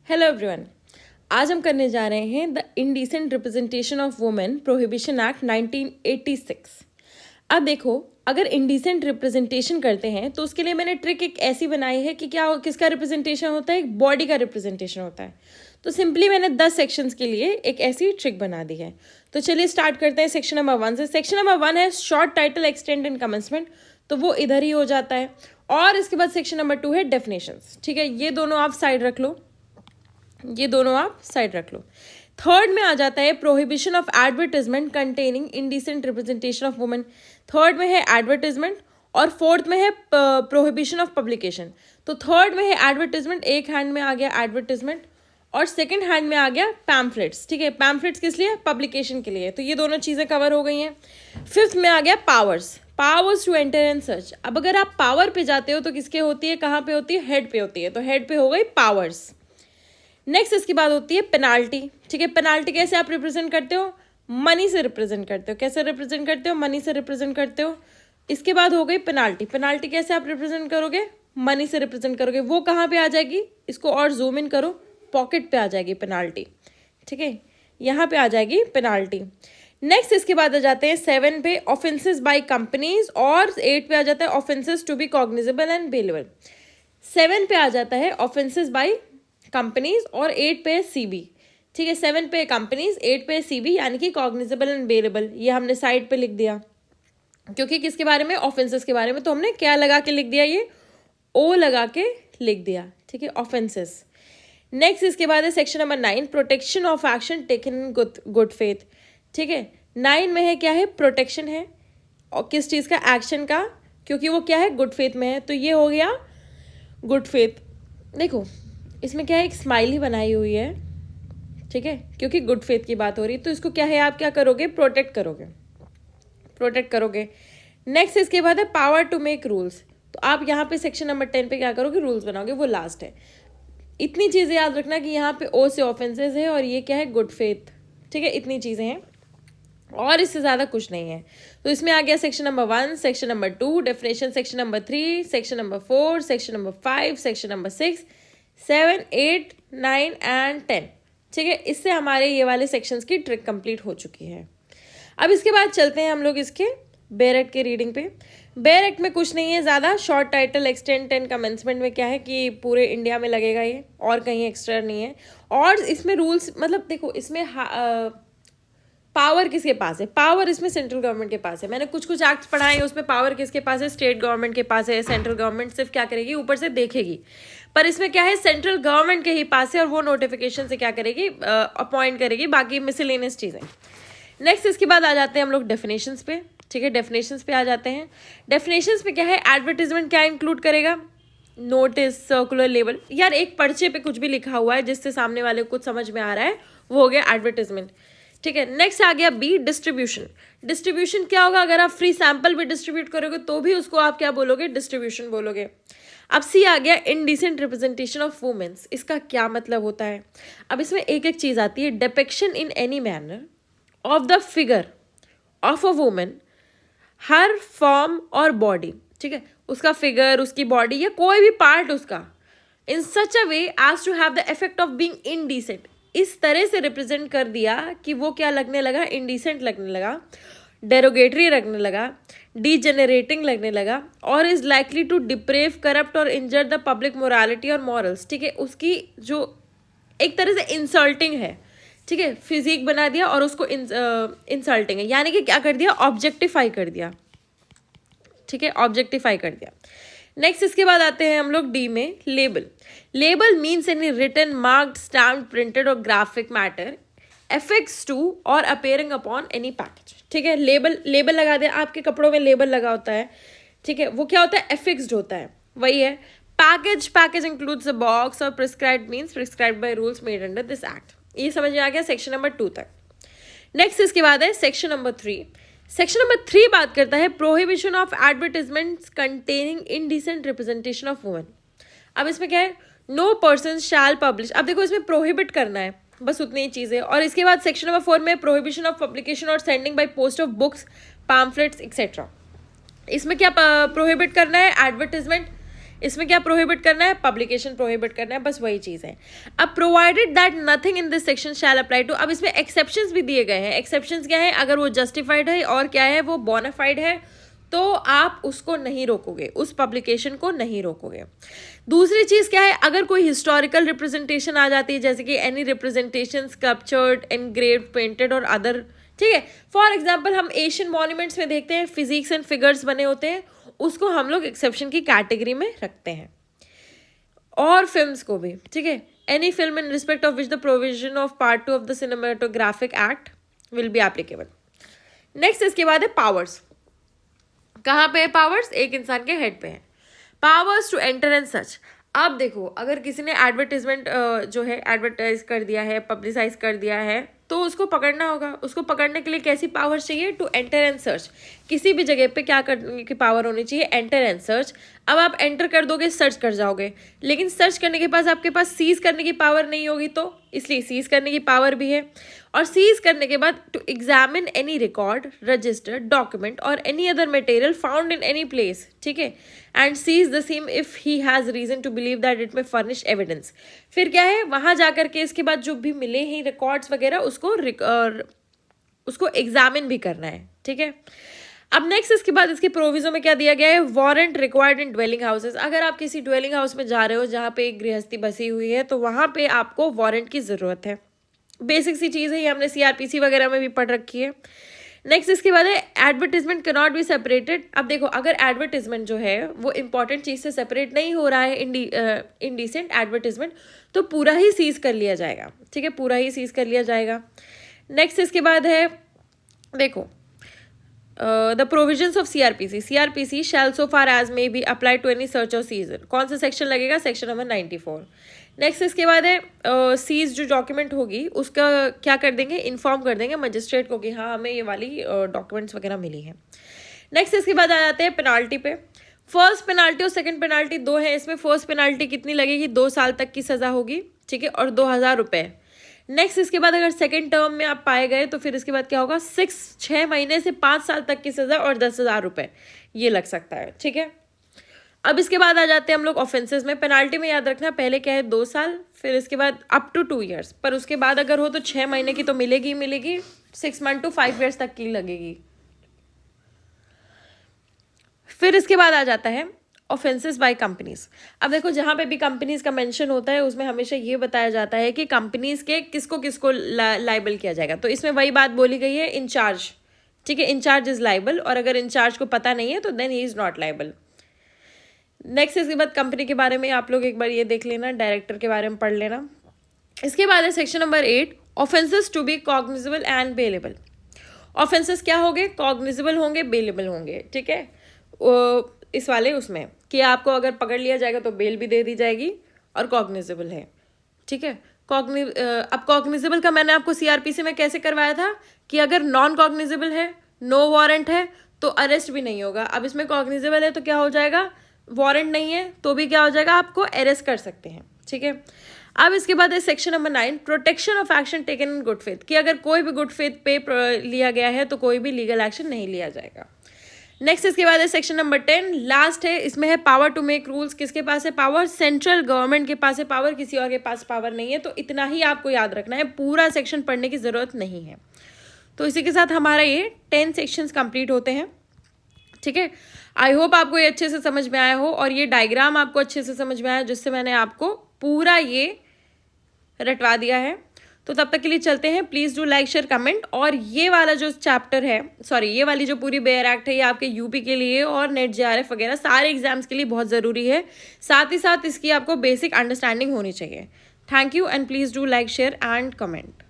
Hello everyone. आज हम करने जा रहे हैं the indecent representation of women prohibition act 1986। अब देखो, अगर इंडिसेंट रिप्रेजेंटेशन करते हैं तो उसके लिए मैंने ट्रिक एक ऐसी बनाई है कि क्या किसका रिप्रेजेंटेशन होता है, एक बॉडी का रिप्रेजेंटेशन होता है। तो सिंपली मैंने 10 सेक्शंस के लिए एक ऐसी ट्रिक बना दी है। तो चलिए स्टार्ट करते हैं सेक्शन नंबर 1 से। सेक्शन नंबर 1 है short title extend and commencement, तो वो इधर ही हो जाता है। और इसके बाद सेक्शन नंबर 2 है डेफिनेशंस। ठीक है, ये दोनों आप साइड रख लो, ये दोनों आप साइड रख लो। थर्ड में आ जाता है prohibition of advertisement containing indecent representation of women. Third में है एडवर्टाइजमेंट और फोर्थ में है प्रोहिबिशन ऑफ पब्लिकेशन। तो थर्ड में है एडवर्टाइजमेंट, एक हैंड में आ गया एडवर्टाइजमेंट और सेकंड हैंड में आ गया पैम्फलेट्स। ठीक है, पैम्फलेट्स किस लिए, पब्लिकेशन के लिए। तो ये दोनों चीज़ें कवर हो गई हैं। फिफ्थ में आ गया powers, powers to enter and search. अब अगर आप पावर पे जाते हो तो किसके होती है, कहाँ पे होती है, हेड पे होती है। तो हेड पे हो गई पावर्स। नेक्स्ट इसके बाद होती है पेनाल्टी। ठीक है, पेनाल्टी कैसे आप रिप्रेजेंट करते हो, मनी से रिप्रेजेंट करते हो। कैसे रिप्रेजेंट करते हो, मनी से रिप्रेजेंट करते हो। इसके बाद हो गई पेनाल्टी। पेनाल्टी कैसे आप रिप्रेजेंट करोगे, मनी से रिप्रेजेंट करोगे। वो कहाँ पे आ जाएगी, इसको और जूम इन करो, पॉकेट पे आ जाएगी पेनाल्टी। ठीक है, यहाँ पे आ जाएगी पेनाल्टी। नेक्स्ट इसके बाद आ जाते हैं 7 पे ऑफेंसेस बाय कंपनीज और 8 पे आ जाता है offences to be cognizable and bailable. 7 पे आ जाता है ऑफेंसेस बाय कंपनीज और 8 पे सीबी। ठीक है, 7 पे कंपनीज, 8 पे सीबी, यानी कि कॉग्निजेबल एंड बेलेबल। ये हमने साइड पे लिख दिया क्योंकि किसके बारे में, ऑफेंसेस के बारे में। तो हमने क्या लगा के लिख दिया, ये ओ लगा के लिख दिया। ठीक है, ऑफेंसेस। नेक्स्ट इसके बाद है section number 9 protection of action taken in good faith. ठीक है, 9 में है क्या है, प्रोटेक्शन है और किस चीज़ का, एक्शन का, क्योंकि वो क्या है, गुड फेथ में है। तो ये हो गया गुड फेथ। देखो इसमें क्या है, एक स्माइली बनाई हुई है। ठीक है, क्योंकि गुड फेथ की बात हो रही है। तो इसको क्या है, आप क्या करोगे, प्रोटेक्ट करोगे, प्रोटेक्ट करोगे। नेक्स्ट इसके बाद है पावर टू मेक रूल्स। तो आप यहाँ पे सेक्शन नंबर 10 पे क्या करोगे, रूल्स बनाओगे, वो लास्ट है। इतनी चीज़ें याद रखना कि यहाँ पे ओ से ऑफेंसेस है और ये क्या है, गुड फेथ। ठीक है, इतनी चीज़ें हैं और इससे ज़्यादा कुछ नहीं है। तो इसमें आ गया section number 1, section number 2, definition section number 3, section number 4, section number 5, section number 6, 7, 8, 9 and 10। ठीक है, इससे हमारे ये वाले सेक्शंस की ट्रिक कंप्लीट हो चुकी है। अब इसके बाद चलते हैं हम लोग इसके बेयर एक्ट के रीडिंग पे। बेयर एक्ट में कुछ नहीं है ज़्यादा। Short title extend and commencement में क्या है कि पूरे इंडिया में लगेगा ये, और कहीं एक्स्ट्रा नहीं है। और इसमें रूल्स, मतलब देखो इसमें पावर किसके पास है, पावर इसमें सेंट्रल गवर्नमेंट के पास है। मैंने कुछ कुछ एक्ट पढ़ाए हैं, उसमें पावर किसके पास है, स्टेट गवर्नमेंट के पास है। सेंट्रल गवर्नमेंट सिर्फ क्या करेगी, ऊपर से देखेगी। पर इसमें क्या है, सेंट्रल गवर्नमेंट के ही पास है और वो नोटिफिकेशन से क्या करेगी, अपॉइंट करेगी, बाकी मिसलेनियस चीज़ें। नेक्स्ट इसके बाद आ जाते हैं हम लोग डेफिनेशंस पे। ठीक है, डेफिनेशंस पे आ जाते हैं। डेफिनेशंस पे क्या है, एडवर्टीजमेंट क्या इंक्लूड करेगा, नोटिस, सर्कुलर, लेबल। यार एक पर्चे पे कुछ भी लिखा हुआ है जिससे सामने वाले को कुछ समझ में आ रहा है, वो हो गया एडवर्टीजमेंट। ठीक है, नेक्स्ट आ गया बी, डिस्ट्रीब्यूशन। डिस्ट्रीब्यूशन क्या होगा, अगर आप फ्री सैंपल भी डिस्ट्रीब्यूट करोगे तो भी उसको आप क्या बोलोगे, डिस्ट्रीब्यूशन बोलोगे। अब सी आ गया इंडिसेंट रिप्रेजेंटेशन ऑफ वुमेन्स। इसका क्या मतलब होता है, अब इसमें एक एक चीज़ आती है। Depiction in any manner of the figure of a women, her form और बॉडी। ठीक है, उसका फिगर, उसकी बॉडी या कोई भी पार्ट उसका, in such a way as to have the effect of being indecent. इस तरह से रिप्रेजेंट कर दिया कि वो क्या लगने लगा, इनडिसेंट लगने लगा, डेरोगेटरी लगने लगा, डीजेनरेटिंग लगने लगा, और is likely to deprave, corrupt और इंजर द पब्लिक मोरालिटी और मॉरल्स। ठीक है, उसकी जो एक तरह से इंसल्टिंग है। ठीक है, फिजिक बना दिया और उसको इंसल्टिंग है, यानी कि क्या कर दिया, ऑब्जेक्टिफाई कर दिया। ठीक है, ऑब्जेक्टिफाई कर दिया। नेक्स्ट इसके बाद आते हैं हम लोग डी में, label. Label means any written, marked, stamped, printed और ग्राफिक मैटर एफेक्ट्स टू और अपेयरिंग अपॉन एनी पैकेज। ठीक है, लेबल, लेबल लगा दिया, आपके कपड़ों में लेबल लगा होता है। ठीक है, वो क्या होता है, एफिक्स्ड होता है, वही है। Package, package includes a box और prescribed means prescribed by rules made under this act. ये समझ में आ गया सेक्शन नंबर 2 तक। नेक्स्ट इसके बाद है सेक्शन नंबर 3। सेक्शन नंबर 3 बात करता है prohibition of advertisements containing indecent representation of women. अब इसमें क्या है, नो पर्सन शैल पब्लिश। अब देखो इसमें प्रोहिबिट करना है, बस उतनी ही चीज़ है। और इसके बाद सेक्शन नंबर 4 में प्रोहिबिशन ऑफ पब्लिकेशन और sending by post of books, pamphlets etcetera. इसमें क्या प्रोहिबिट करना है, एडवर्टीजमेंट। इसमें क्या प्रोहिबिट करना है, पब्लिकेशन प्रोहिबिट करना है, बस वही चीज़ है। अब provided that nothing in this section shall apply to, अब इसमें एक्सेप्शंस भी दिए गए हैं। एक्सेप्शंस क्या है, अगर वो जस्टिफाइड है और क्या है वो बोनाफाइड है तो आप उसको नहीं रोकोगे, उस पब्लिकेशन को नहीं रोकोगे। दूसरी चीज़ क्या है, अगर कोई हिस्टोरिकल रिप्रेजेंटेशन आ जाती है जैसे कि any representation sculptured, engraved, painted और अदर, ठीक है। फॉर एग्जाम्पल हम एशियन मॉन्यूमेंट्स में देखते हैं फिजिक्स एंड फिगर्स बने होते हैं, उसको हम लोग एक्सेप्शन की कैटेगरी में रखते हैं। और फिल्म्स को भी, ठीक है, any film in respect of which the provision of part 2 of the cinematographic act will be applicable. Next इसके बाद है पावर्स। कहाँ पे है पावर्स, एक इंसान के हेड पे है। पावर्स टू एंटर एंड सच, अब देखो अगर किसी ने एडवर्टीजमेंट जो है एडवर्टाइज कर दिया है, पब्लिसाइज कर दिया है, तो उसको पकड़ना होगा। उसको पकड़ने के लिए कैसी पावर चाहिए, टू एंटर एंड सर्च, किसी भी जगह पे क्या करने की पावर होनी चाहिए, एंटर एंड सर्च। अब आप एंटर कर दोगे, सर्च कर जाओगे, लेकिन सर्च करने के पास आपके पास सीज करने की पावर नहीं होगी, तो इसलिए सीज करने की पावर भी है। और सीज करने के बाद to examine any record, register, document और any other material found in any place, ठीक है, and seize the same if he has reason to believe that it may furnish evidence. फिर क्या है, वहां जाकर के इसके बाद जो भी मिले हैं रिकॉर्ड्स वगैरह उसको एग्जामिन भी करना है, ठीक है। अब नेक्स्ट इसके बाद इसके प्रोविजन में क्या दिया गया है, warrant required in dwelling houses. अगर आप किसी ड्वेलिंग हाउस में जा रहे हो जहाँ पे एक गृहस्थी बसी हुई है तो वहाँ पे आपको वारंट की ज़रूरत है। बेसिक सी चीज़ है, ये हमने CRPC वगैरह में भी पढ़ रखी है। नेक्स्ट इसके बाद है advertisement can not be separated. अब देखो अगर एडवर्टीजमेंट जो है वो इंपॉर्टेंट चीज़ से सेपरेट नहीं हो रहा है, इंडिसेंट एडवर्टीजमेंट, तो पूरा ही सीज कर लिया जाएगा, ठीक है, पूरा ही सीज कर लिया जाएगा। नेक्स्ट इसके बाद है देखो the provisions of CRPC shall so far as may be apply to any search और सीजन। कौन सा सेक्शन लगेगा, सेक्शन नंबर 94। नेक्स्ट इसके बाद है सीज जो डॉक्यूमेंट होगी उसका क्या कर देंगे, इन्फॉर्म कर देंगे मजिस्ट्रेट को कि हाँ हमें ये वाली डॉक्यूमेंट्स वगैरह मिली हैं। नेक्स्ट इसके बाद आ जाते हैं पेनाल्टी पे। फर्स्ट पेनाल्टी और सेकंड पेनाल्टी दो है इसमें। फर्स्ट पेनाल्टी कितनी लगेगी, 2 साल तक की सज़ा होगी, ठीक है, और 2000 रुपये। नेक्स्ट इसके बाद अगर सेकंड टर्म में आप पाए गए तो फिर इसके बाद क्या होगा, 6 महीने से 5 साल तक की सज़ा और 10,000 रुपये ये लग सकता है, ठीक है। अब इसके बाद आ जाते हैं हम लोग ऑफेंसेस में। पेनाल्टी में याद रखना पहले क्या है 2 साल, फिर इसके बाद अप टू 2 ईयर्स, पर उसके बाद अगर हो तो 6 महीने की तो मिलेगी, 6 मंथ टू 5 ईयर्स तक की लगेगी। फिर इसके बाद आ जाता है ऑफेंसेस बाय कंपनीज। अब देखो जहाँ पे भी कंपनीज का मेंशन होता है उसमें हमेशा ये बताया जाता है कि कंपनीज के किसको किसको लाइबल किया जाएगा। तो इसमें वही बात बोली गई है, इंचार्ज, ठीक है, इंचार्ज इज लाइबल, और अगर इंचार्ज को पता नहीं है तो then he is not liable. Next इसके बाद कंपनी के बारे में आप लोग एक बार ये देख लेना, डायरेक्टर के बारे में पढ़ लेना। इसके बाद है section number 8, offences to be cognizable and bailable. Offences क्या होंगे, कॉग्निजेबल होंगे, बेलेबल होंगे, ठीक है। इस वाले उसमें कि आपको अगर पकड़ लिया जाएगा तो बेल भी दे दी जाएगी और कॉग्निजेबल है, ठीक है। अब कॉग्निजेबल का मैंने आपको CRPC में कैसे करवाया था कि अगर नॉन कॉग्निजेबल है, नो वारंट है तो अरेस्ट भी नहीं होगा। अब इसमें कॉग्निजेबल है तो क्या हो जाएगा, वारंट नहीं है तो भी क्या हो जाएगा, आपको अरेस्ट कर सकते हैं, ठीक है। अब इसके बाद है section number 9, protection of action taken in good faith, कि अगर कोई भी गुड फेथ पे लिया गया है तो कोई भी लीगल एक्शन नहीं लिया जाएगा। नेक्स्ट इसके बाद है सेक्शन नंबर 10, लास्ट है, इसमें है पावर टू मेक रूल्स। किसके पास है पावर, सेंट्रल गवर्नमेंट के पास है पावर, किसी और के पास पावर नहीं है। तो इतना ही आपको याद रखना है, पूरा सेक्शन पढ़ने की ज़रूरत नहीं है। तो इसी के साथ हमारा ये 10 सेक्शंस कंप्लीट होते हैं, ठीक है। आई होप आपको ये अच्छे से समझ में आया हो और ये डायग्राम आपको अच्छे से समझ में आया, जिससे मैंने आपको पूरा ये रटवा दिया है। तो तब तक के लिए चलते हैं, please do like share comment. और ये वाला जो चैप्टर है, सॉरी ये वाली जो पूरी बेयर एक्ट है, ये आपके यूपी के लिए और नेट JRF वगैरह सारे एग्जाम्स के लिए बहुत ज़रूरी है। साथ ही साथ इसकी आपको बेसिक अंडरस्टैंडिंग होनी चाहिए। Thank you and please do like share and comment.